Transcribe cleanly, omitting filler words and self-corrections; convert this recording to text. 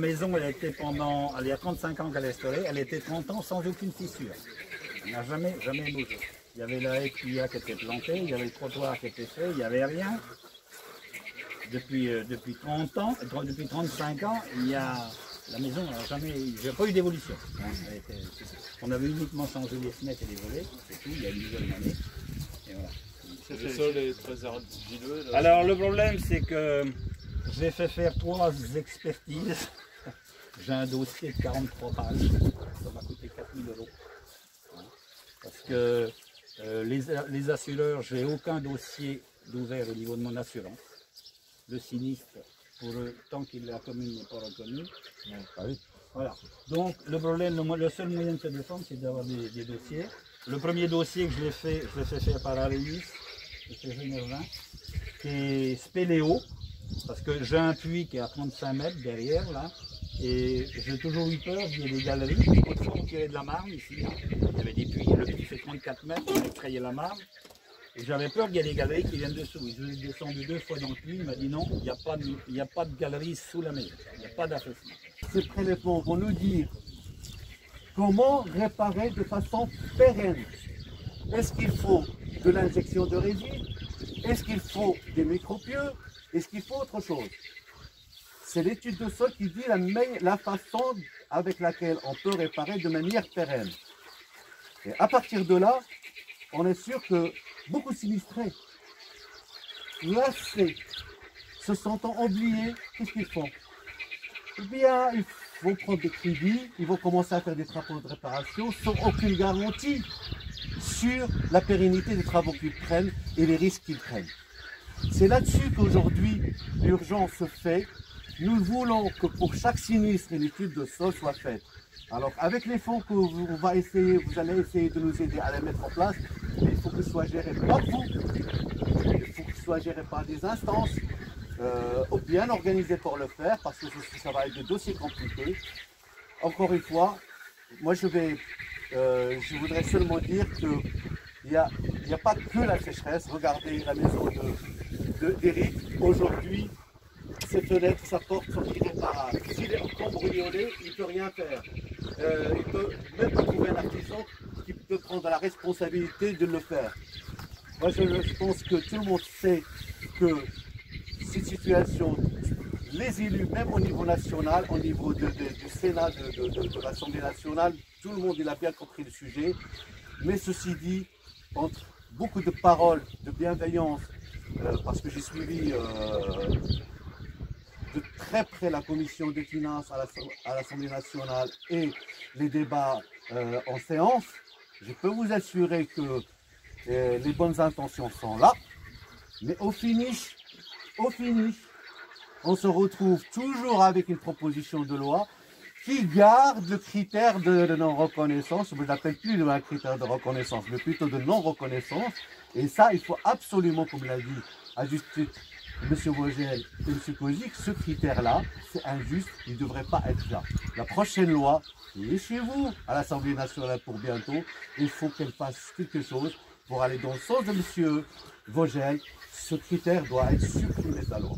La maison, elle était pendant, il y a 35 ans qu'elle est installée, elle était 30 ans sans aucune fissure. Elle n'a jamais bougé. Il y avait la haie qui était plantée, il y avait le trottoir qui était fait, il n'y avait rien. Depuis 30 ans, depuis 35 ans, la maison n'a jamais, il n'y a pas eu d'évolution. On avait uniquement changé les fenêtres et les volets, c'est tout, il y a une dizaine d'années. Et voilà. Le sol est très argileux. Alors le problème, c'est que j'ai fait faire 3 expertises. J'ai un dossier de 43 pages, ça m'a coûté 4 000 €. Parce que les assureurs, j'ai aucun dossier d'ouvert au niveau de mon assurance. Le sinistre, pour eux, tant que la commune n'est pas reconnue. Voilà. Donc le problème, le seul moyen de se défendre, c'est d'avoir des dossiers. Le premier dossier que je l'ai fait faire par Arélis, M. Génervin, qui est spéléo, parce que j'ai un puits qui est à 35 mètres derrière, là, et j'ai toujours eu peur qu'il y ait des galeries. Autrefois, on tirait de la marne ici. Il y avait des puits, le puits fait 34 mètres, on extrayait la marne. Et j'avais peur qu'il y ait des galeries qui viennent dessous. Je suis descendu 2 fois dans le puits, il m'a dit non, il n'y a pas de galerie sous la maison, il n'y a pas d'affaissement. Ces prélèvements vont nous dire comment réparer de façon pérenne. Est-ce qu'il faut de l'injection de résine? Est-ce qu'il faut des micropieux? Est-ce qu'il faut autre chose? C'est l'étude de sol qui dit la façon avec laquelle on peut réparer de manière pérenne. Et à partir de là, on est sûr que beaucoup de sinistrés, lassés, se sentant oubliés, qu'est-ce qu'ils font? Eh bien, ils vont prendre des crédits, ils vont commencer à faire des travaux de réparation sans aucune garantie sur la pérennité des travaux qu'ils prennent et les risques qu'ils prennent. C'est là-dessus qu'aujourd'hui l'urgence se fait. Nous voulons que pour chaque sinistre, une étude de sol soit faite. Alors avec les fonds que vous allez essayer de nous aider à les mettre en place, il faut que ce soit géré par vous, il faut que ce soit géré par des instances bien organisées pour le faire, parce que ça va être des dossiers compliqués. Encore une fois, moi je voudrais seulement dire qu'il n'y a pas que la sécheresse. Regardez la maison d'Éric. Aujourd'hui, ses fenêtres, sa porte sont irréparables. S'il est cambriolé, il ne peut rien faire. Il peut même pas trouver un artisan qui peut prendre la responsabilité de le faire. Moi, je pense que tout le monde sait que cette situation, les élus, même au niveau national, au niveau du Sénat, de l'Assemblée nationale, tout le monde il a bien compris le sujet. Mais ceci dit, entre beaucoup de paroles de bienveillance, parce que j'ai suivi de très près la commission des finances à l'Assemblée nationale et les débats en séance, je peux vous assurer que les bonnes intentions sont là, mais au finish, on se retrouve toujours avec une proposition de loi qui garde le critère de non-reconnaissance. Je ne l'appelle plus un critère de reconnaissance, mais plutôt de non-reconnaissance. Et ça, il faut absolument, comme l'a dit à juste titre M. Vogel et M. Kozik, ce critère-là, c'est injuste, il ne devrait pas être là. La prochaine loi, qui est chez vous, à l'Assemblée nationale pour bientôt, il faut qu'elle fasse quelque chose pour aller dans le sens de M. Vogel. Ce critère doit être supprimé de la loi.